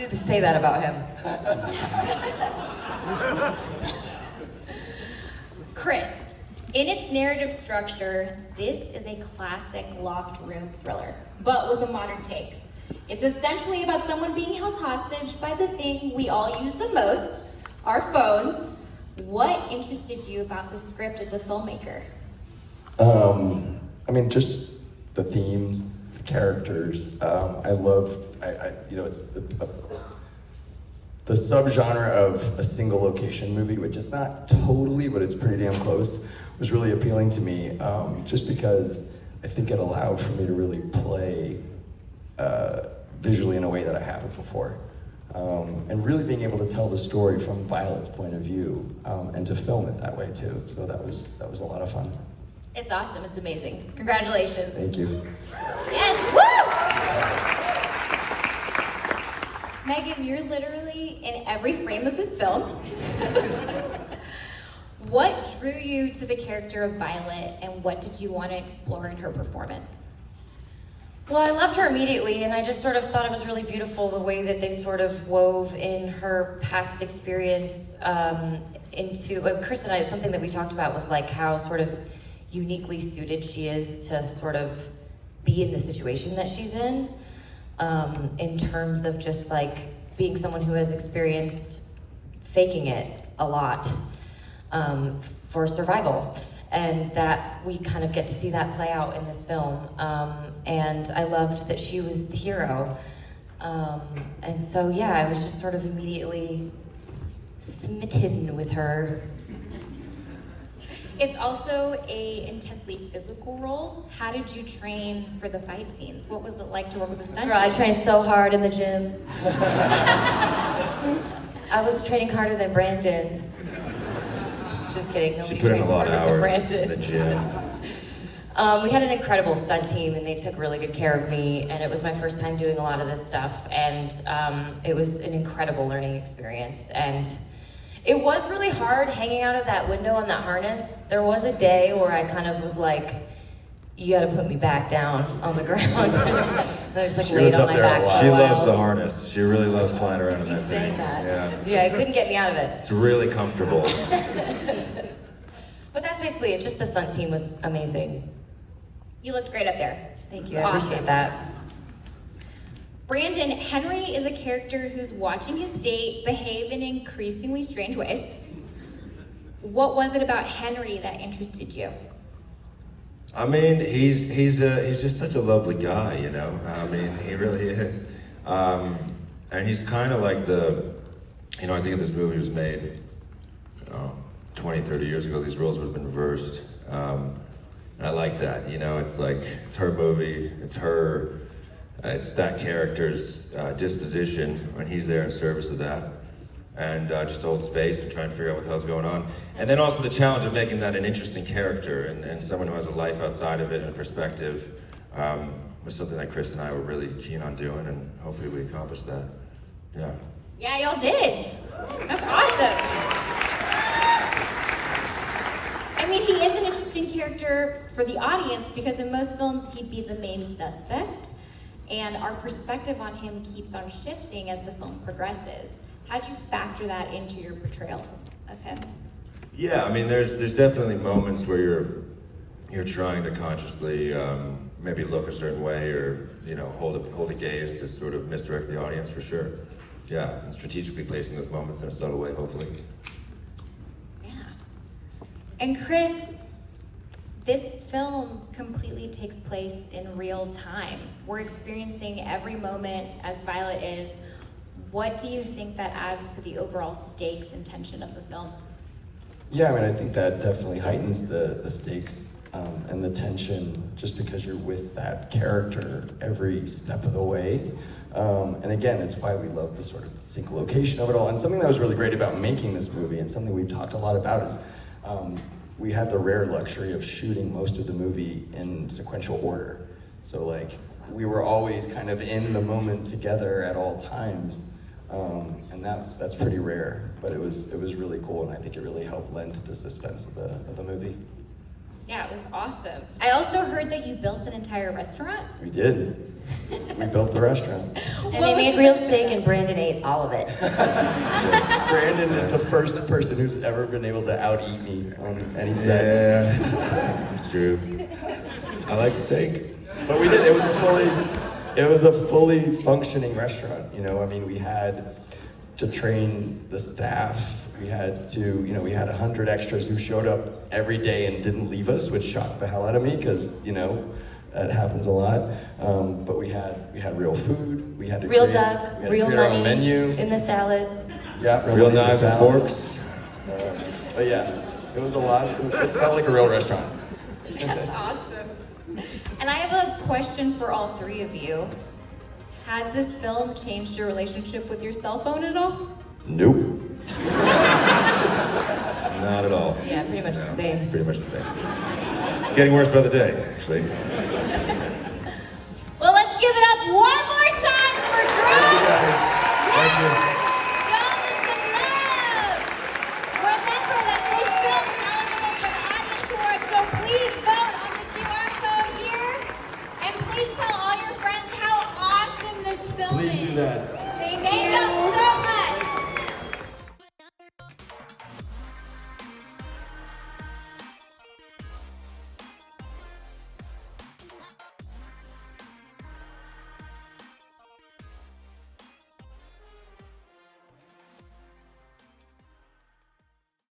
to say that about him. Chris, in its narrative structure, this is a classic locked room thriller, but with a modern take. It's essentially about someone being held hostage by the thing we all use the most, our phones. What interested you about the script as a filmmaker? I mean, just the themes, the characters. I love, it's the subgenre of a single location movie, which is not totally, but it's pretty damn close, was really appealing to me, just because I think it allowed for me to really play visually in a way that I haven't before. And really being able to tell the story from Violet's point of view, and to film it that way too. So that was a lot of fun. It's awesome, it's amazing. Congratulations. Thank you. Yes, woo! Meghann, you're literally in every frame of this film. What drew you to the character of Violet, and what did you want to explore in her performance? Well, I loved her immediately, and I just sort of thought it was really beautiful the way that they sort of wove in her past experience into, Chris and I, something that we talked about was like how sort of uniquely suited she is to sort of be in the situation that she's in terms of just like being someone who has experienced faking it a lot for survival. And that we kind of get to see that play out in this film. And I loved that she was the hero. And so, yeah, I was just sort of immediately smitten with her. It's also a intensely physical role. How did you train for the fight scenes? What was it like to work with a stunt Girl, team? I trained so hard in the gym. I was training harder than Brandon. Just kidding, nobody She put in a trains lot of harder than hours Brandon. in the gym. We had an incredible stunt team, and they took really good care of me, and it was my first time doing a lot of this stuff, and it was an incredible learning experience. And it was really hard hanging out of that window on that harness. There was a day where I kind of was like, you gotta put me back down on the ground. And I just like laid on my back for She a while. loves the harness. She really loves flying around in Keep that thing. saying that. Yeah. Yeah, it couldn't get me out of it. It's really comfortable. But that's basically it. Just the stunt team was amazing. You looked great up there. Thank you, It's I appreciate awesome. that. Brandon, Henry is a character who's watching his date behave in increasingly strange ways. What was it about Henry that interested you? I mean, he's just such a lovely guy, you know. I mean, he really is. And he's kind of like I think if this movie was made, 20, 30 years ago, these roles would have been reversed. And I like that, you know. It's like, it's her movie, it's her, it's that character's disposition when he's there in service of that. And just to hold space and try and figure out what the hell's going on. And then also the challenge of making that an interesting character and someone who has a life outside of it and a perspective was something that Chris and I were really keen on doing, and hopefully we accomplished that. Yeah. Yeah, y'all did. That's awesome. I mean, he is an interesting character for the audience because in most films he'd be the main suspect, and our perspective on him keeps on shifting as the film progresses. How'd you factor that into your portrayal of him? Yeah, I mean, there's definitely moments where you're trying to consciously maybe look a certain way, or hold a gaze to sort of misdirect the audience, for sure. Yeah, and strategically placing those moments in a subtle way, hopefully. Yeah. And Chris, this film completely takes place in real time. We're experiencing every moment as Violet is. What do you think that adds to the overall stakes and tension of the film? Yeah, I mean, I think that definitely heightens the stakes and the tension, just because you're with that character every step of the way. And again, it's why we love the sort of sync location of it all. And something that was really great about making this movie, and something we've talked a lot about, is we had the rare luxury of shooting most of the movie in sequential order. So like, we were always kind of in the moment together at all times. And that's pretty rare, but it was really cool, and I think it really helped lend to the suspense of the movie. Yeah, it was awesome. I also heard that you built an entire restaurant. We did. we built the restaurant. And they made real steak, and Brandon ate all of it. Brandon is the first person who's ever been able to out-eat me on any set. Yeah, it's true. I like steak. But we did. It was a fully functioning restaurant. You know, I mean, we had to train the staff. We had to, you know, we had 100 extras who showed up every day and didn't leave us, which shocked the hell out of me because, you know, that happens a lot. But we had real food. We had to Real create, duck, we had to real create our own money menu. in the salad. Yeah, Real money in the knives and salad. forks. But yeah, it was a lot. It felt like a real restaurant. That's awesome. And I have a question for all three of you. Has this film changed your relationship with your cell phone at all? Nope. Not at all. Yeah, pretty much the same. Pretty much the same. It's getting worse by the day, actually. Well, let's give it up one more time for Drew. Thank you. Show them some love. Remember that this film is eligible for the Audience Award, so please vote on the QR code here. And please tell all your friends how awesome this film is. Please do that.